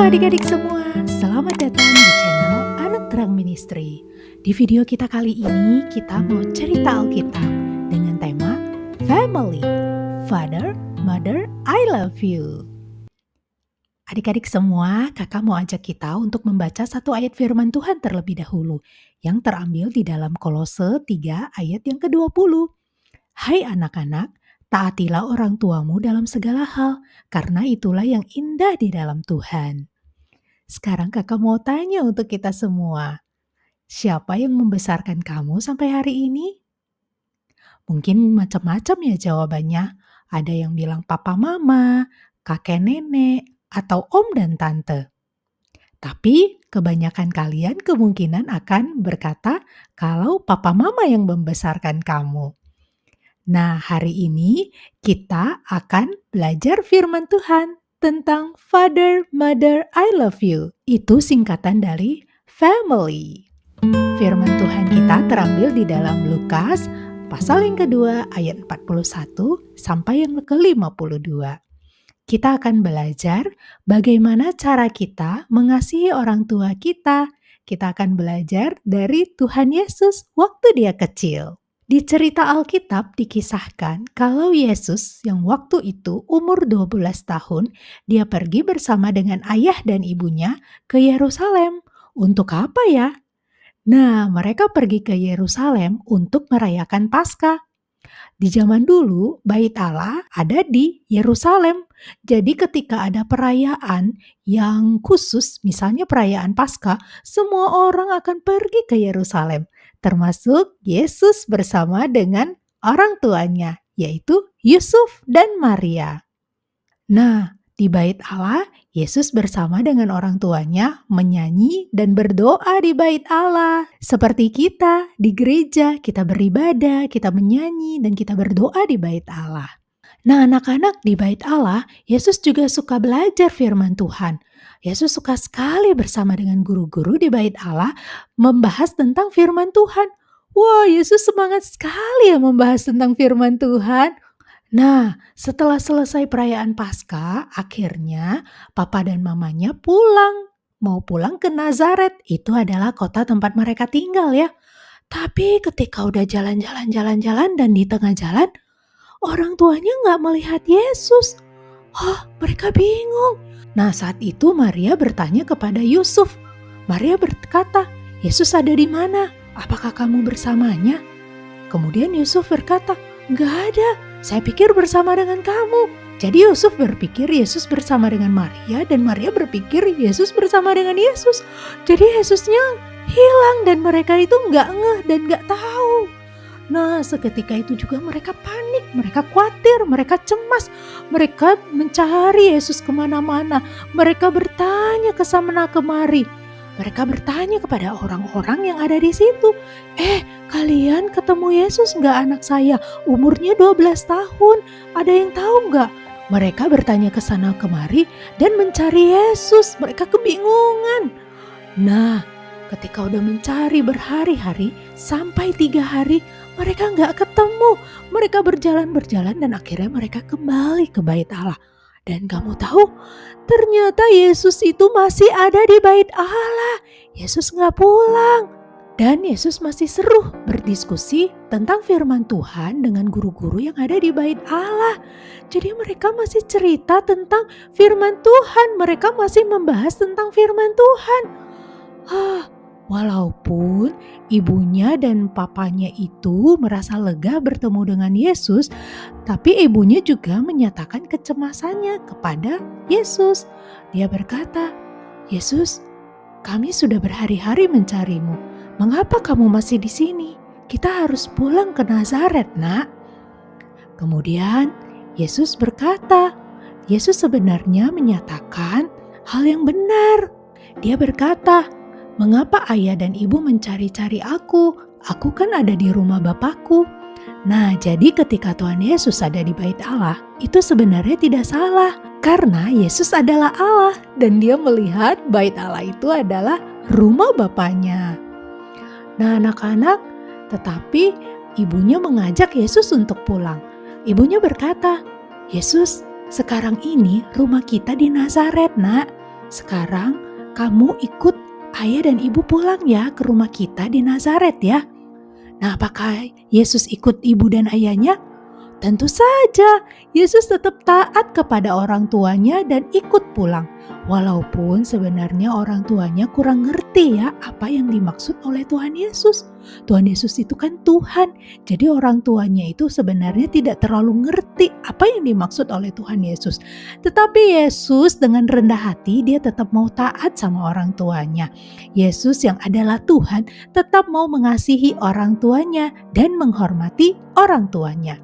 adik-adik semua, selamat datang di channel Anak Terang Ministry. Di video kita kali ini, kita mau cerita Alkitab dengan tema Family, Father, Mother, I Love You. Adik-adik semua, kakak mau ajak kita untuk membaca satu ayat firman Tuhan terlebih dahulu, yang terambil di dalam Kolose 3 ayat yang ke-20. Hai anak-anak, taatilah orang tuamu dalam segala hal, karena itulah yang indah di dalam Tuhan. Sekarang kakak mau tanya untuk kita semua, siapa yang membesarkan kamu sampai hari ini? Mungkin macam-macam ya jawabannya. Ada yang bilang papa mama, kakek nenek, atau om dan tante. Tapi kebanyakan kalian kemungkinan akan berkata kalau papa mama yang membesarkan kamu. Nah, hari ini kita akan belajar firman Tuhan tentang Father, Mother, I Love You. Itu singkatan dari family. Firman Tuhan kita terambil di dalam Lukas pasal yang kedua ayat 41 sampai yang ke-52. Kita akan belajar bagaimana cara kita mengasihi orang tua kita. Kita akan belajar dari Tuhan Yesus waktu dia kecil. Di cerita Alkitab dikisahkan kalau Yesus yang waktu itu umur 12 tahun, dia pergi bersama dengan ayah dan ibunya ke Yerusalem. Untuk apa ya? Nah, mereka pergi ke Yerusalem untuk merayakan Paskah. Di zaman dulu, Bait Allah ada di Yerusalem. Jadi ketika ada perayaan yang khusus, misalnya perayaan Paskah, semua orang akan pergi ke Yerusalem, termasuk Yesus bersama dengan orang tuanya, yaitu Yusuf dan Maria. Nah, di Bait Allah, Yesus bersama dengan orang tuanya menyanyi dan berdoa di Bait Allah. Seperti kita di gereja, kita beribadah, kita menyanyi, dan kita berdoa di Bait Allah. Nah, anak-anak di Bait Allah, Yesus juga suka belajar firman Tuhan. Yesus suka sekali bersama dengan guru-guru di Bait Allah membahas tentang firman Tuhan. Wah, Yesus semangat sekali ya membahas tentang firman Tuhan. Nah, setelah selesai perayaan Paskah, akhirnya papa dan mamanya pulang. Mau pulang ke Nazaret, itu adalah kota tempat mereka tinggal ya. Tapi ketika udah jalan-jalan dan di tengah jalan, orang tuanya nggak melihat Yesus. Mereka bingung. Nah, saat itu Maria bertanya kepada Yusuf. Maria berkata, Yesus ada di mana? Apakah kamu bersamanya? Kemudian Yusuf berkata, nggak ada. Saya pikir bersama dengan kamu. Jadi Yusuf berpikir Yesus bersama dengan Maria dan Maria berpikir Yesus bersama dengan Yesus. Jadi Yesusnya hilang dan mereka itu nggak ngeh dan nggak tahu. Nah, seketika itu juga mereka panik, mereka khawatir, mereka cemas. Mereka mencari Yesus kemana-mana. Mereka bertanya ke sana kemari. Mereka bertanya kepada orang-orang yang ada di situ. Kalian ketemu Yesus nggak anak saya? Umurnya 12 tahun. Ada yang tahu nggak? Mereka bertanya ke sana kemari dan mencari Yesus. Mereka kebingungan. Nah, ketika udah mencari berhari-hari sampai 3 hari, mereka nggak ketemu. Mereka berjalan dan akhirnya mereka kembali ke Bait Allah. Dan kamu tahu, ternyata Yesus itu masih ada di Bait Allah. Yesus nggak pulang. Dan Yesus masih seru berdiskusi tentang firman Tuhan dengan guru-guru yang ada di Bait Allah. Jadi mereka masih cerita tentang firman Tuhan. Mereka masih membahas tentang firman Tuhan. Walaupun ibunya dan papanya itu merasa lega bertemu dengan Yesus, tapi ibunya juga menyatakan kecemasannya kepada Yesus. Dia berkata, Yesus, kami sudah berhari-hari mencarimu. Mengapa kamu masih di sini? Kita harus pulang ke Nazaret, nak. Kemudian Yesus berkata, Yesus sebenarnya menyatakan hal yang benar. Dia berkata, mengapa ayah dan ibu mencari-cari aku? Aku kan ada di rumah Bapakku. Nah, jadi ketika Tuhan Yesus ada di Bait Allah, itu sebenarnya tidak salah. Karena Yesus adalah Allah dan dia melihat Bait Allah itu adalah rumah Bapaknya. Nah, anak-anak, tetapi ibunya mengajak Yesus untuk pulang. Ibunya berkata, Yesus, sekarang ini rumah kita di Nazaret, nak. Sekarang kamu ikut ayah dan ibu pulang ya ke rumah kita di Nazaret ya. Nah, apakah Yesus ikut ibu dan ayahnya? Tentu saja, Yesus tetap taat kepada orang tuanya dan ikut pulang. Walaupun sebenarnya orang tuanya kurang ngerti ya apa yang dimaksud oleh Tuhan Yesus. Tuhan Yesus itu kan Tuhan, jadi orang tuanya itu sebenarnya tidak terlalu ngerti apa yang dimaksud oleh Tuhan Yesus. Tetapi Yesus dengan rendah hati dia tetap mau taat sama orang tuanya. Yesus yang adalah Tuhan tetap mau mengasihi orang tuanya dan menghormati orang tuanya.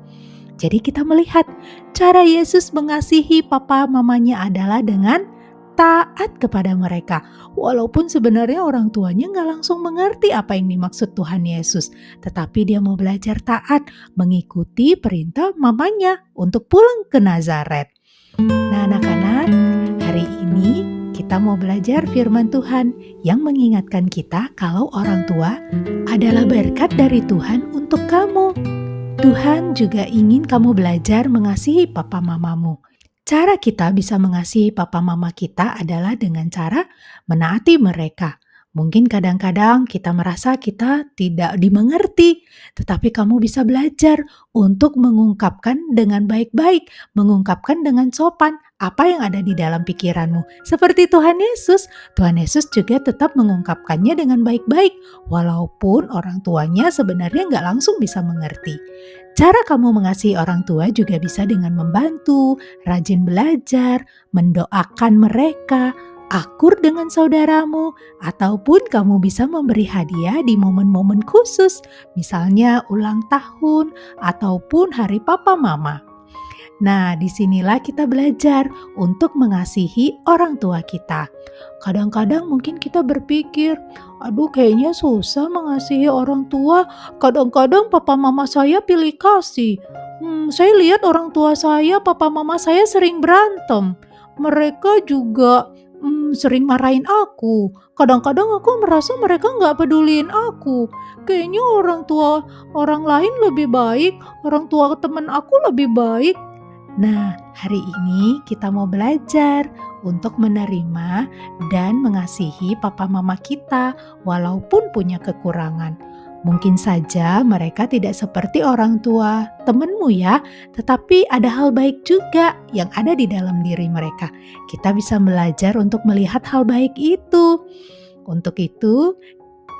Jadi kita melihat cara Yesus mengasihi papa mamanya adalah dengan taat kepada mereka. Walaupun sebenarnya orang tuanya gak langsung mengerti apa yang dimaksud Tuhan Yesus. Tetapi dia mau belajar taat mengikuti perintah mamanya untuk pulang ke Nazaret. Nah anak-anak, hari ini kita mau belajar firman Tuhan yang mengingatkan kita kalau orang tua adalah berkat dari Tuhan untuk kamu. Tuhan juga ingin kamu belajar mengasihi papa mamamu. Cara kita bisa mengasihi papa mama kita adalah dengan cara menaati mereka. Mungkin kadang-kadang kita merasa kita tidak dimengerti, tetapi kamu bisa belajar untuk mengungkapkan dengan baik-baik, mengungkapkan dengan sopan apa yang ada di dalam pikiranmu. Seperti Tuhan Yesus juga tetap mengungkapkannya dengan baik-baik, walaupun orang tuanya sebenarnya nggak langsung bisa mengerti. Cara kamu mengasihi orang tua juga bisa dengan membantu, rajin belajar, mendoakan mereka, akur dengan saudaramu, ataupun kamu bisa memberi hadiah di momen-momen khusus, misalnya ulang tahun ataupun hari papa mama. Nah, disinilah kita belajar untuk mengasihi orang tua kita. Kadang-kadang mungkin kita berpikir, aduh kayaknya susah mengasihi orang tua. Kadang-kadang papa mama saya pilih kasih. Saya lihat orang tua saya, papa mama saya sering berantem. Mereka juga sering marahin aku. Kadang-kadang aku merasa mereka nggak peduliin aku. Kayaknya orang tua orang lain lebih baik, orang tua teman aku lebih baik. Nah, hari ini kita mau belajar untuk menerima dan mengasihi papa mama kita walaupun punya kekurangan. Mungkin saja mereka tidak seperti orang tua temanmu ya, tetapi ada hal baik juga yang ada di dalam diri mereka. Kita bisa belajar untuk melihat hal baik itu. Untuk itu,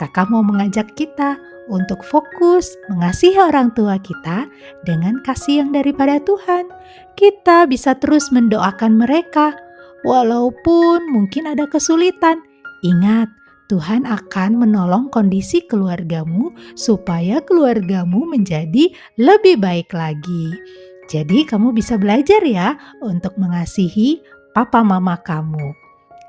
Kakak mau mengajak kita untuk fokus mengasihi orang tua kita dengan kasih yang daripada Tuhan. Kita bisa terus mendoakan mereka, walaupun mungkin ada kesulitan. Ingat, Tuhan akan menolong kondisi keluargamu supaya keluargamu menjadi lebih baik lagi. Jadi kamu bisa belajar ya untuk mengasihi papa mama kamu.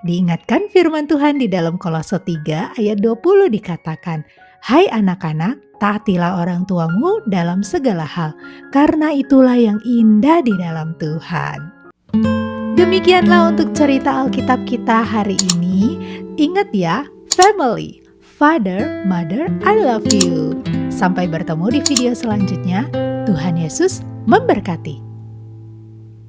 Diingatkan firman Tuhan di dalam Kolose 3 ayat 20 dikatakan, "Hai anak-anak, taatilah orang tuamu dalam segala hal, karena itulah yang indah di dalam Tuhan." Demikianlah untuk cerita Alkitab kita hari ini. Ingat ya, family, father, mother, I love you. Sampai bertemu di video selanjutnya. Tuhan Yesus memberkati.